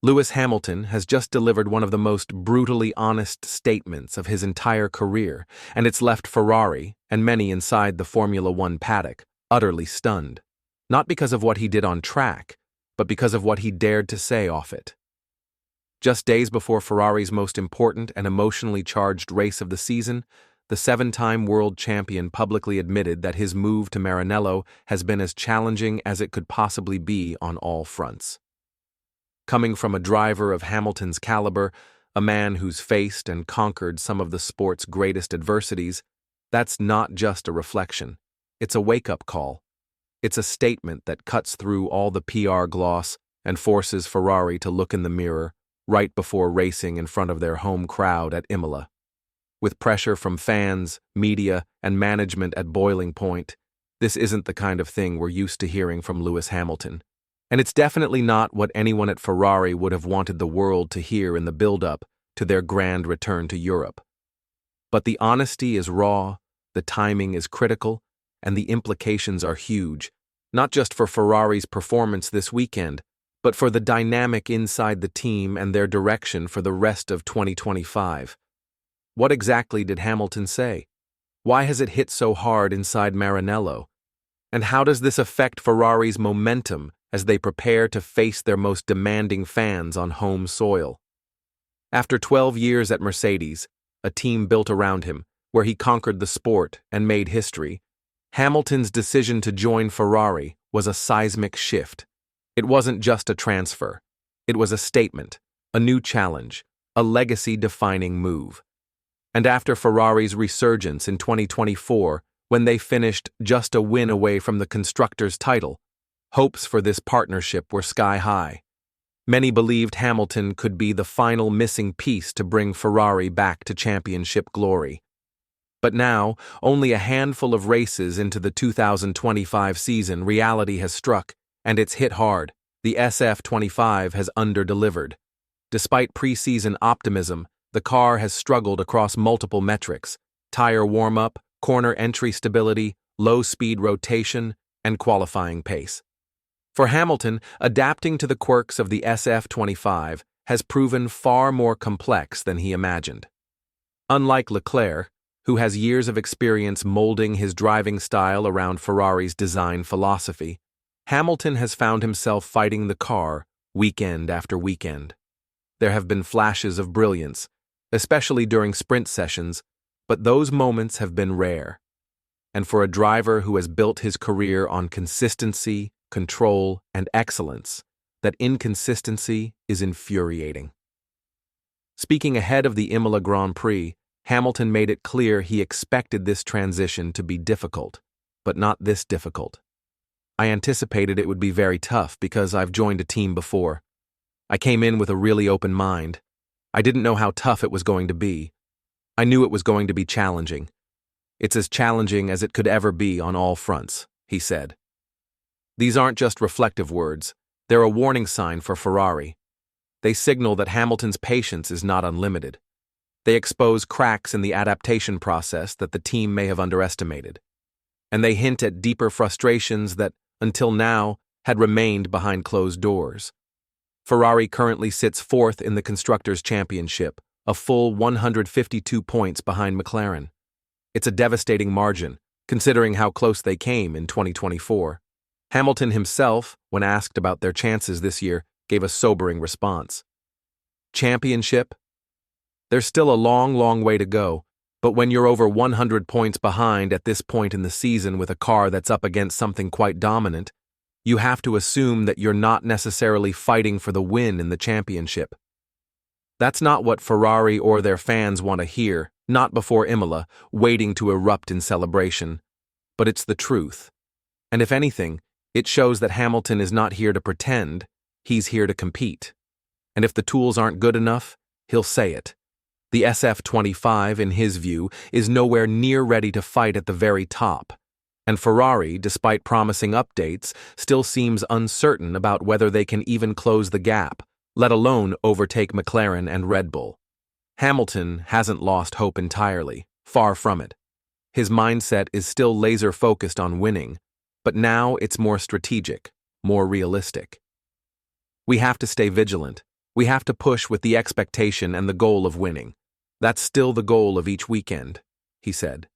Lewis Hamilton has just delivered one of the most brutally honest statements of his entire career, and it's left Ferrari, and many inside the Formula One paddock, utterly stunned. Not because of what he did on track, but because of what he dared to say off it. Just days before Ferrari's most important and emotionally charged race of the season, the seven-time world champion publicly admitted that his move to Maranello has been as challenging as it could possibly be on all fronts. Coming from a driver of Hamilton's caliber, a man who's faced and conquered some of the sport's greatest adversities, that's not just a reflection. It's a wake-up call. It's a statement that cuts through all the PR gloss and forces Ferrari to look in the mirror right before racing in front of their home crowd at Imola. With pressure from fans, media, and management at boiling point, this isn't the kind of thing we're used to hearing from Lewis Hamilton. And it's definitely not what anyone at Ferrari would have wanted the world to hear in the build-up to their grand return to Europe. But the honesty is raw, the timing is critical, and the implications are huge, not just for Ferrari's performance this weekend, but for the dynamic inside the team and their direction for the rest of 2025. What exactly did Hamilton say? Why has it hit so hard inside Maranello? And how does this affect Ferrari's momentum as they prepare to face their most demanding fans on home soil? After 12 years at Mercedes, a team built around him, where he conquered the sport and made history, Hamilton's decision to join Ferrari was a seismic shift. It wasn't just a transfer. It was a statement, a new challenge, a legacy-defining move. And after Ferrari's resurgence in 2024, when they finished just a win away from the Constructors' title, hopes for this partnership were sky-high. Many believed Hamilton could be the final missing piece to bring Ferrari back to championship glory. But now, only a handful of races into the 2025 season, reality has struck, and it's hit hard. The SF25 has under-delivered. Despite preseason optimism, the car has struggled across multiple metrics: tire warm-up, corner entry stability, low-speed rotation, and qualifying pace. For Hamilton, adapting to the quirks of the SF25 has proven far more complex than he imagined. Unlike Leclerc, who has years of experience molding his driving style around Ferrari's design philosophy, Hamilton has found himself fighting the car weekend after weekend. There have been flashes of brilliance, especially during sprint sessions, but those moments have been rare. And for a driver who has built his career on consistency, control, and excellence, that inconsistency is infuriating. Speaking ahead of the Imola Grand Prix, Hamilton made it clear he expected this transition to be difficult, but not this difficult. I anticipated it would be very tough because I've joined a team before. I came in with a really open mind. I didn't know how tough it was going to be. I knew it was going to be challenging. It's as challenging as it could ever be on all fronts, he said. These aren't just reflective words. They're a warning sign for Ferrari. They signal that Hamilton's patience is not unlimited. They expose cracks in the adaptation process that the team may have underestimated. And they hint at deeper frustrations that, until now, had remained behind closed doors. Ferrari currently sits fourth in the Constructors' Championship, a full 152 points behind McLaren. It's a devastating margin, considering how close they came in 2024. Hamilton himself, when asked about their chances this year, gave a sobering response. Championship? There's still a long, long way to go, but when you're over 100 points behind at this point in the season with a car that's up against something quite dominant, you have to assume that you're not necessarily fighting for the win in the championship. That's not what Ferrari or their fans want to hear, not before Imola, waiting to erupt in celebration. But it's the truth. And if anything, it shows that Hamilton is not here to pretend, he's here to compete. And if the tools aren't good enough, he'll say it. The SF25, in his view, is nowhere near ready to fight at the very top. And Ferrari, despite promising updates, still seems uncertain about whether they can even close the gap, let alone overtake McLaren and Red Bull. Hamilton hasn't lost hope entirely, far from it. His mindset is still laser-focused on winning, but now it's more strategic, more realistic. We have to stay vigilant, We have to push with the expectation and the goal of winning. That's still the goal of each weekend, he said.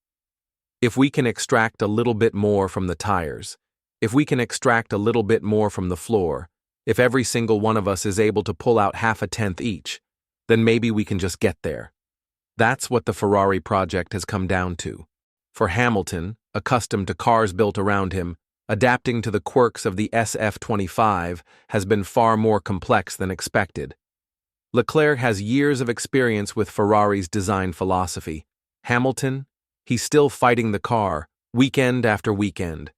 If we can extract a little bit more from the tires, if we can extract a little bit more from the floor, if every single one of us is able to pull out half a tenth each, then maybe we can just get there. That's what the Ferrari project has come down to. For Hamilton, accustomed to cars built around him, adapting to the quirks of the SF25 has been far more complex than expected. Leclerc has years of experience with Ferrari's design philosophy. Hamilton, he's still fighting the car, weekend after weekend.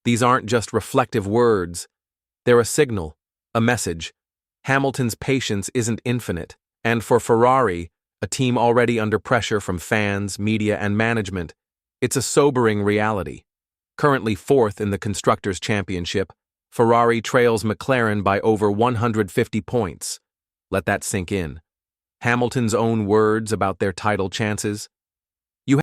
These aren't just reflective words. They're a signal, a message. Hamilton's patience isn't infinite, and for Ferrari, a team already under pressure from fans, media, and management, it's a sobering reality. Currently fourth in the Constructors' Championship, Ferrari trails McLaren by over 150 points. Let that sink in. Hamilton's own words about their title chances,